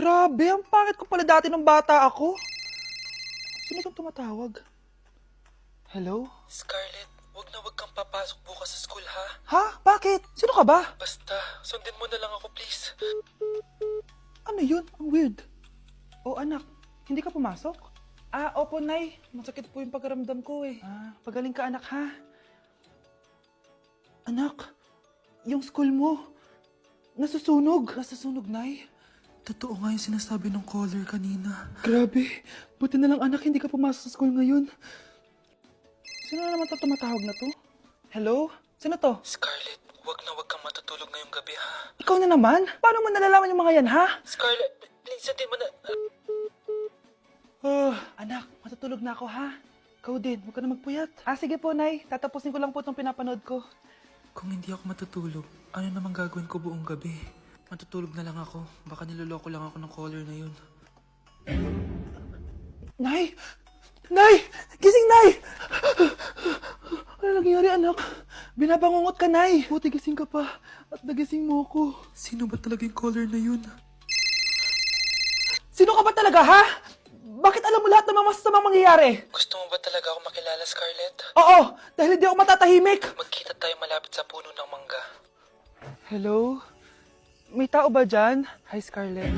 Grabe, ang pangit ko pala dati nung bata ako. Sino itong tumatawag? Hello? Scarlett, wag kang papasok bukas sa school, ha? Ha? Bakit? Sino ka ba? Basta, sundin mo na lang ako, please. Ano yun? Ang weird. Oh anak, hindi ka pumasok? Opo nay. Masakit po yung pagkaramdam ko eh. Pagaling ka anak ha? Anak, yung school mo, nasusunog. Nasusunog nay? Totoo nga yung sinasabi ng caller kanina. Grabe, buti na lang anak hindi ka pumasok sa school ngayon. Sino na naman tumatawag na to? Hello? Sino to? Scarlett, wag kang matutulog ngayong gabi, ha? Ikaw na naman? Paano mo nalalaman yung mga yan ha? Scarlett, please, sundin mo na... Anak, matutulog na ako ha? Ikaw din, huwag ka na magpuyat. Sige po, Nay. Tatapusin ko lang po itong pinapanood ko. Kung hindi ako matutulog, ano namang gagawin ko buong gabi? Matutulog na lang ako. Baka niloloko lang ako ng caller na yun. Nay! Nay! Gising, Nay! Ano nangyari, anak? Binabangungot ka, Nay. Buti gising ka pa. At nagising mo ako. Sino ba talaga yung caller na yun? Sino ka ba talaga, ha? Bakit alam mo lahat ng mga masasamang mangyayari? Gusto mo ba talaga ako makilala, Scarlett? Oo, dahil hindi ako matatahimik. Magkita tayo malapit sa puno ng mangga. Hello? May tao ba dyan? Hi, Scarlett.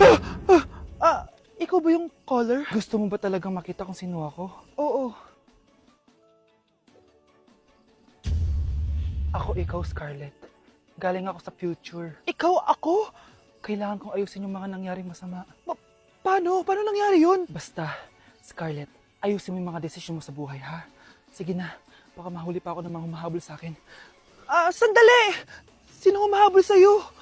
Ikaw ba yung caller? Gusto mo ba talagang makita kung sino ako? Oo. Ako ikaw, Scarlett. Galing ako sa future. Ikaw ako? Kailangan kong ayusin yung mga nangyaring masama. Paano? Paano nangyari yun? Basta, Scarlett, ayusin mo yung mga desisyon mo sa buhay, ha? Sige na, baka mahuli pa ako ng mga humahabol sa akin. Sandali! Sino humahabol sa'yo?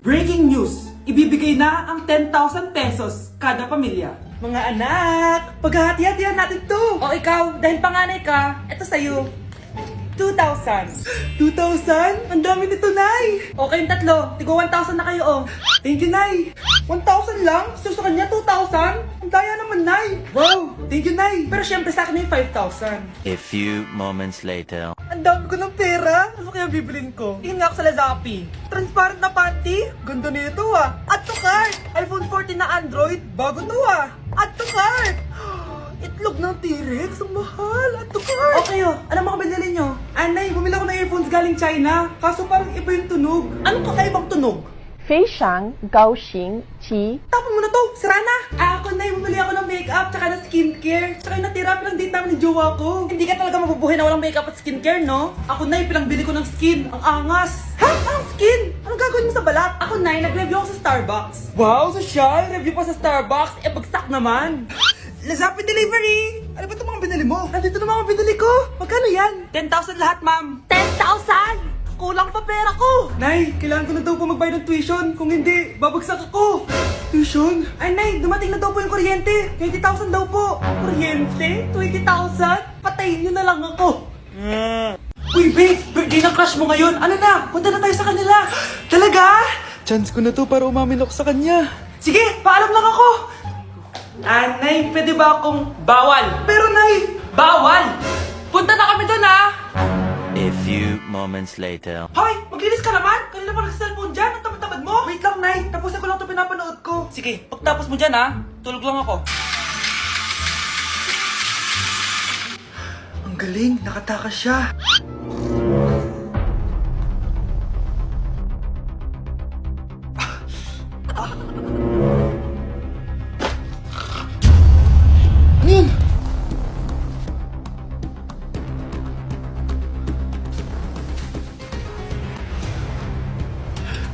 Breaking news! Ibibigay na ang 10,000 pesos kada pamilya. Mga anak, paghahati-hatihan natin to. O ikaw, dahil panganay ka, eto sa'yo. 2,000. 2,000? Ang dami nito, Nay! O kayong tatlo, tigo 1,000 na kayo, oh. Thank you, Nay! 1,000 lang? So sa kanya, 2,000? Ang daya naman, Nay! Wow! Thank you, Nay! Pero syempre sa akin yung 5,000. A few moments later. Ang dami ko ng pera! Ano kaya bibilin ko? Tingin nga ako sa Lazappi. Transparent na panty? Ganda nito Add to cart! iPhone 14 na Android? Bago to Add to cart! Itlog ng T-Rex? Ang mahal! Add to cart! O kayo, ano mga binili nyo? Anay, bumili ako ng earphones galing China. Kaso parang iba yung tunog. Anong kakaibang tunog? 非常高兴其 Tapon mo na to! Sira na! Ako na, bumili ako ng makeup tsaka ng skincare. Tsaka yung natira pa ng date namin ng jowa ko. Hindi ka talaga mabubuhay na walang makeup at skincare, no? Ako na, bili ko ng skin. Ang angas! Ha? Anong skin? Anong gagawin mo sa balat? Ako na, nag-review ako sa Starbucks. Wow, social! Review pa sa Starbucks. Bagsak naman! Lazappi Delivery! Ano ba itong mga binili mo? Nandito na mga binili ko! Magkano yan? 10,000 lahat, ma'am. 10,000! Kulang pa pera ko! Nay, kailangan ko na daw po magbayad ng tuition. Kung hindi, babagsak ako. Tuition? Ay, Nay, dumating na daw po yung kuryente. 20,000 daw po. Kuryente? 20,000? Patayin niyo na lang ako. Uy, babe! Birthday ng crush mo ngayon! Ano na? Punta na tayo sa kanila! Talaga? Chance ko na to para umamin ako sa kanya. Sige, paalam lang ako! Nay, pwede ba akong bawal? Pero, Nay! Bawal! Punta na kami doon, ha? A few moments later. Hoy! Maglinis ka naman! Kanina pa nag-cellphone dyan! Ang tamad-tamad mo! Wait lang, Nay! Tapusin ko lang ito pinapanood ko. Sige, pagtapos mo dyan, ha? Tulog lang ako. Ang galing! Nakatakas siya! Ano yun?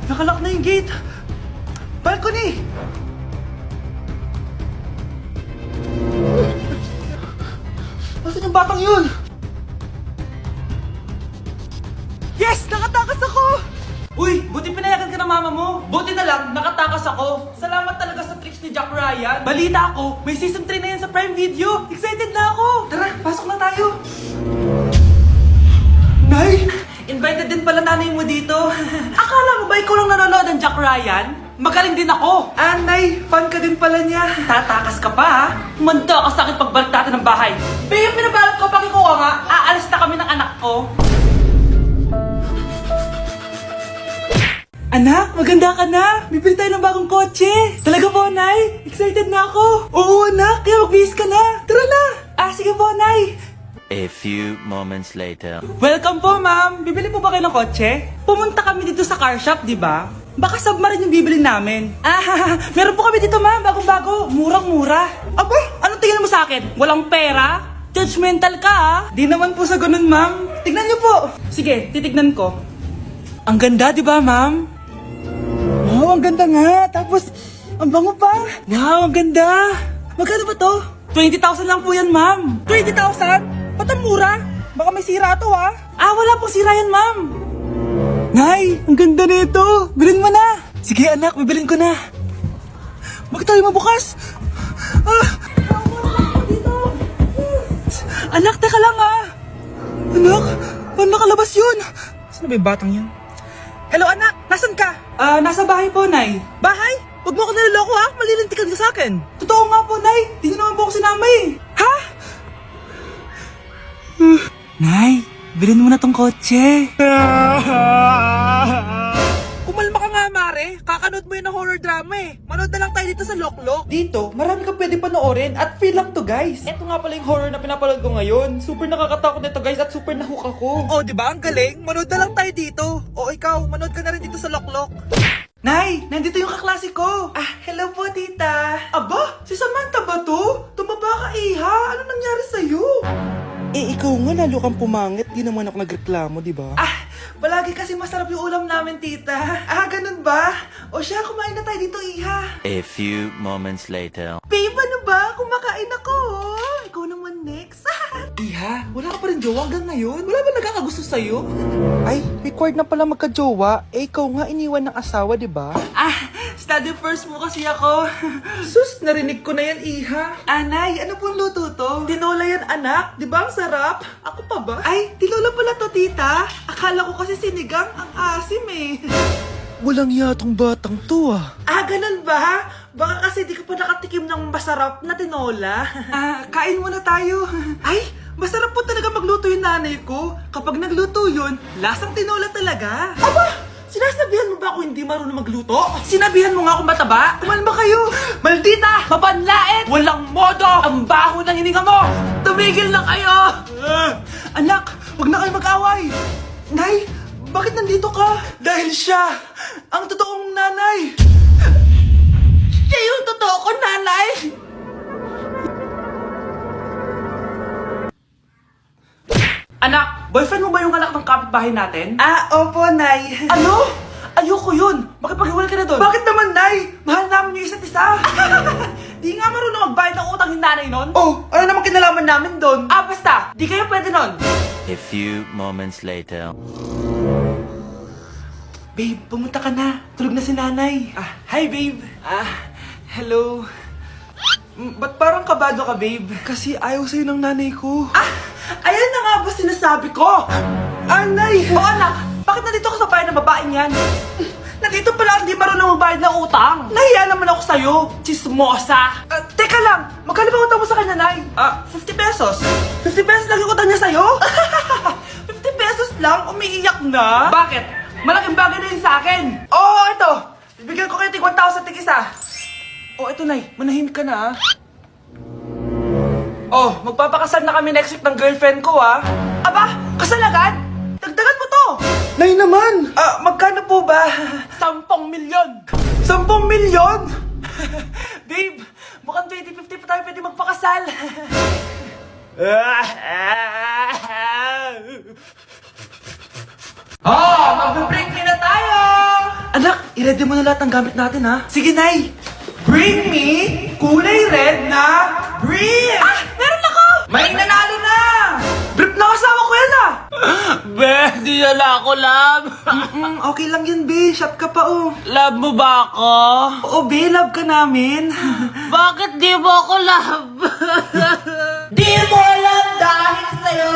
Nakalock na yung gate! Balcony! Nasaan yung batang yun? Yes! Nakatakas ako! Uy, buti pinayagan ka ng mama mo. Buti na lang, nakatakas ako. Salamat talaga sa tricks ni Jack Ryan. Balita ako, may season 3 na yan sa Prime Video! Excited na ako! Tara, pasok na tayo! Nay! Invited din pala nanay mo dito. Akala mo ba ikaw lang nanonood ng Jack Ryan? Magaling din ako. Nay, fan ka din pala niya. Tatakas ka pa, ha? Humanda ka sa akin pagbalik natin ng bahay. Babe, pinabalot ko, pakikuha nga. Aalis na kami ng anak ko. Anak, maganda ka na! Bibili tayo ng bagong kotse! Talaga po Excited na ako! Oo, anak! Kaya magbihis ka na! Tara na! Sige po, Nay! A few moments later. Welcome po, ma'am! Bibili po ba kayo ng kotse? Pumunta kami dito sa car shop, di ba? Baka submarine yung bibili namin. Meron po kami dito, ma'am. Bagong-bago. Murang-mura. Aba, anong tingin mo sa akin? Walang pera? Judgmental ka, ah. Di naman po sa ganun, ma'am. Tignan niyo po. Sige, titignan ko. Ang ganda, di ba, ma'am? Wow, ang ganda nga. Tapos, ang bango pa. Wow, ang ganda. Magkano ba to? 20,000 lang po yan, ma'am. 20,000? Ba't ang mura? Baka may sira to, ah. Wala pong sira yan, ma'am. Nay, ang ganda nito. Bilhin mo na. Sige, anak, bibilin ko na. Bakit tayo mabukas? Anak, teka lang, ah. Anak, paano nakalabas yun? Saan ba yung batang yun? Hello, anak. Nasaan ka? Nasa bahay po, Nay. Bahay? Huwag mo ako niloloko, ha? Malilintikan ka sa akin. Totoo nga po, Nay. Di naman po ako sinama, eh. Ha? Nay, bilhin mo na tong kotse. Kumalma ka nga, Mare. Kakanood mo yun ng horror drama, eh. Manood na lang tayo dito sa Loklok. Dito, marami ka pwede panoorin at free lang to, guys. Ito nga pala yung horror na pinapanood ko ngayon. Super nakakatakot nito, guys, at super nahook ako. Oh, di ba? Ang galing. Manood na lang tayo dito. O ikaw, manood ka na rin dito sa Loklok. Nay, nandito yung kaklase ko. Hello po, tita. Aba, si Samantha ba to? Tumaba ka, Iha. Ano nangyari sa'yo? Ikaw nga lalo kang pumangit. Di naman ako nagreklamo, di ba? Palagi kasi masarap yung ulam namin, tita. Ganun ba? O siya, kumain na tayo dito, Iha. A few moments later. Babe, ano ba? Kumakain ako. Ikaw naman next. Iha, wala ka pa rin jowa hanggang ngayon? Wala ba nagkakagusto sa'yo? Ay, required na pala magka-jowa. Ikaw nga iniwan ng asawa, di ba? Study first mo kasi ako. Sus, narinig ko na yan, Iha. Anay, ano pong luto to? Tinola yan, anak. Di ba ang sarap? Ako pa ba? Ay, tinola pala to, tita. Akala ko kasi sinigang ang asim, eh. Walang yatong batang to, ganun ba? Baka kasi di ka pa nakatikim ng masarap na tinola. Kain muna tayo. Ay, masarap po talaga magluto yung nanay ko. Kapag nagluto yun, lasang tinola talaga. Aba! Sinasabihan mo ba ako hindi marunong magluto? Sinabihan mo nga akong mataba? Kumalma kayo! Maldita! Mapanlait! Walang modo! Ang baho ng hininga mo! Tumigil na kayo! Anak, huwag na kayo mag-away! Nay, bakit nandito ka? Dahil siya, ang totoong nanay! Siya yung totoo ko, nanay! Anak, boyfriend mo ba yung anak ng kapitbahay natin? Opo, Nay. Ano? Ayoko yun. Makipaghiwalay ka na doon. Bakit naman, Nay? Mahal namin yung isa't isa. Di nga marunong magbayad ng utang yung nanay nun? Oh, ano naman kinalaman namin doon? Basta. Di kayo pwede nun. A few moments later. Babe, pumunta ka na. Tulog na si nanay. Hi, babe. Hello. Ba't parang kabado ka, babe? Kasi ayaw sa'yo ng nanay ko. Ayan na nga ba sinasabi ko? Nay! O anak, bakit nandito ka sa bahay ng babaeng yan? Nandito pala hindi marunong magbayad ng utang. Nahiya naman ako sa'yo, chismosa. Teka lang, magkano ba utang mo sa kanya, Nay? 50 pesos. 50 pesos lang yung utang niya sa'yo? 50 pesos lang? Umiiyak na? Bakit? Malaking bagay na yun sa akin. Ito. Bibigyan ko kayo tig 1,000 tig isa. Ito, Nay. Manahimik ka na, magpapakasal na kami next week ng girlfriend ko, Aba, kasal agad? Dagdagan mo to! Nay naman! Magkano po ba? 10 milyon! 10 milyon? Babe, mukhang 2050 pa tayo pwede magpakasal. Mag-break na tayo! Anak, i-ready mo na lahat ng gamit natin, Sige, Nay! Bring me kulay red na brief! Meron ako! May nanalo na! Brief na kasama ko yan, Be, di na ako love. Okay lang yan, be. Shot ka pa, Love mo ba ako? Oo, be. Love ka namin. Bakit di mo ako love? Di mo alam dahil sa'yo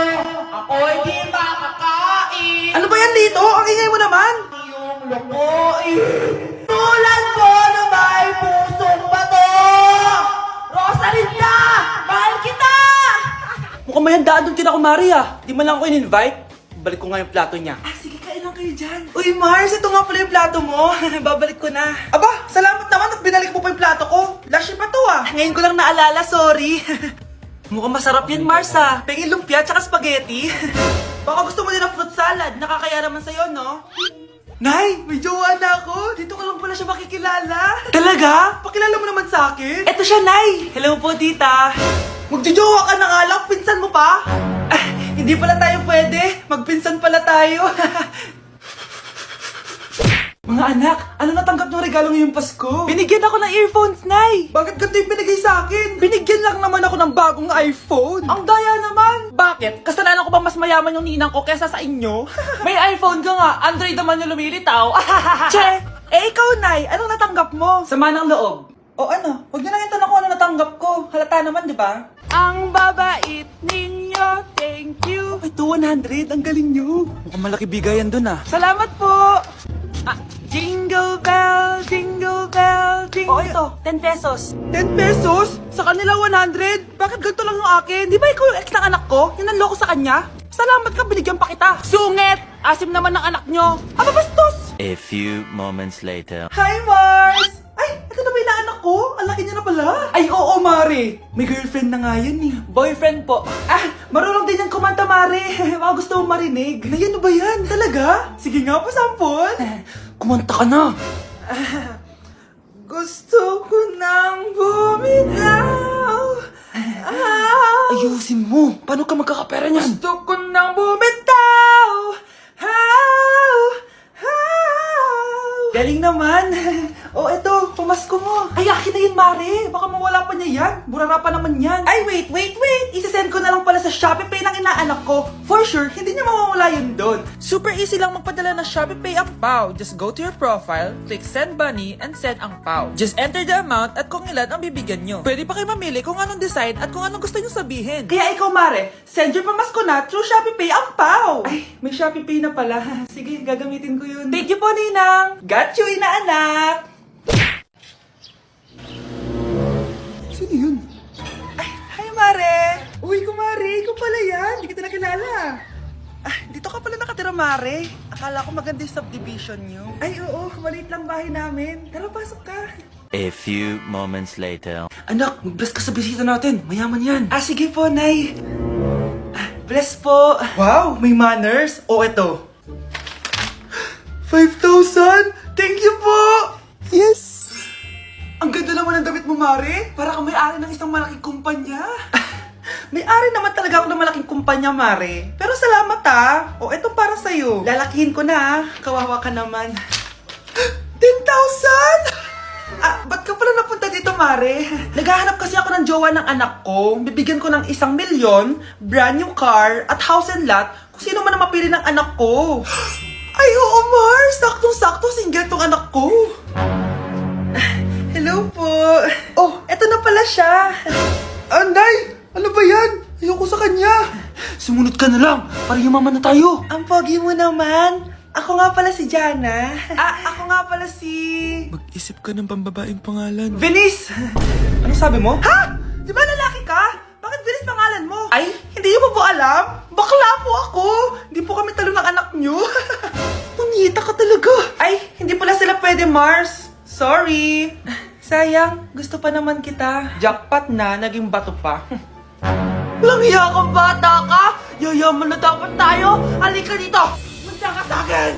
ako hindi makakain. Ano ba yan dito? Ang ingay mo naman. Yung lukuin. Tulad mo na may pusong bato. Rosalinda! Mahal kita! Mukhang may handaan doon tina ko, Maria. Di man lang ako in-invite. Balik ko nga yung plato niya. Sige, kain lang kayo dyan. Uy, Mars, ito nga pala yung plato mo. Babalik ko na. Aba, salamat naman at binalik mo pa yung plato ko. Lashy pa to, ngayon ko lang naalala, sorry. Mukhang masarap yan, Mars, ha? Pengin lumpia tsaka spaghetti. Baka gusto mo din ng fruit salad. Nakakaya naman sa'yo, no? Nay, may jowa na ako. Dito ka lang pala siya makikilala. Talaga? Pakilala mo naman sa akin. Eto siya, Nay. Hello po, tita. Magjojowa ka na nga lang. Pinsan mo pa? Ah, hindi pala tayo pwede. Magpinsan pala tayo. Mga anak, ano natanggap ng regalo ngayong Pasko? Binigyan ako ng earphones, Nay! Bakit ganito yung binigay sa akin? Binigyan lang naman ako ng bagong iPhone! Ang daya naman! Bakit? Kasalanan ko ba mas mayaman yung ninang ko kesa sa inyo? May iPhone ka nga, Android naman yung lumilitaw! Che! Ikaw, Nay! Anong natanggap mo? Sama ng loob. O ano? Huwag niyo lang yung tanong ko ano natanggap ko. Halata naman, di ba? Ang babait ninyo, thank you! Ito, 100! Ang galing nyo! Mukhang malaki bigayan dun Salamat po! Jingle bell, jingle bell, jingle... ito, 10 pesos. 10 pesos? Sa kanila 100? Bakit ganito lang yung akin? Di ba ikaw yung ex ng anak ko? Yung nanloko sa kanya? Salamat ka, binigyan pa kita. Sungit! Asim naman ng anak nyo. Aba, bastos! A few moments later. Hi, Mars! Ay, ito na ba yung anak ko? Ang laki niya na pala. Ay, oo, Mare. May girlfriend na nga yan eh. Boyfriend po. Marunong din yan kumanta, Mare. Baka gusto mo marinig. Na yan ba yan? Talaga? Sige nga, pasampol. Kumanta ka na. Gusto ko nang bumitaw. Ayusin mo. Paano ka magkakapera niyan? Gusto ko nang bumitaw. Galing naman. Eto, pamasko mo. Ay, akin na yun, Mare. Baka mawala pa niya yan. Burara pa naman yan. Ay, wait. Isasend ko na lang pala sa Shopee Pay ng inaanak ko. For sure, hindi niya mawawala yun doon. Super easy lang magpadala ng Shopee Pay ang PAW. Just go to your profile, click send money, and send ang PAW. Just enter the amount at kung ilan ang bibigyan nyo. Pwede pa kayo mamili kung anong design at kung anong gusto nyo sabihin. Kaya ikaw, Mare, send your pamasko na through Shopee Pay ang PAW. Ay, may Shopee Pay na pala. Sige, gagamitin ko yun. Thank you po, Ninang. Got you, inaanak. Sino yun? Ay, hi, Mare. Uy, kumare, ikaw pala yan. Hindi kita nakilala. Dito ka pala nakatira, Mare. Akala ko maganda yung subdivision nyo. Ay, oo. Maliit lang bahay namin. Tara, pasok ka. A few moments later. Anak, mag-bless ka sa bisita natin. Mayaman yan. Sige po, Nay. Bless po. Wow, may manners. Eto. 5,000? Thank you po! Yes! Ang ganda naman ng damit mo, Mare. Para kang may-ari ng isang malaking kumpanya. May-ari naman talaga ako ng malaking kumpanya, Mare. Pero salamat eto para sa'yo. Lalakihin ko na Kawawa ka naman. 10,000? Ba't ka pala napunta dito, Mare? Naghahanap kasi ako ng jowa ng anak ko. Bibigyan ko ng 1 milyon, brand new car, at house and lot kung sino man ang mapili ng anak ko. Ay, oo, Mars! Saktong-sakto, single tong anak ko. Hello po. Eto na pala siya. Anday! Ano ba yan? Ayoko sa kanya. Sumunod ka na lang, para yumaman na tayo. Ang pogi mo naman. Ako nga pala si Jana. Ako nga pala si... Mag-isip ka ng pambabaeng pangalan. Venice! Ano sabi mo? Ha? Di ba lalaki ka? Bakit Venice pangalan mo? Ay, hindi mo po alam? Bakla po ako! Hindi po kami talo ng anak nyo. Pangita ka talaga. Ay, hindi pala sila pwede, Mars. Sorry. Sayang, gusto pa naman kita. Jackpot na, naging bato pa. Walang hiya kang bata ka! Yayaman na dapat tayo! Halika dito! Punta ka sa akin!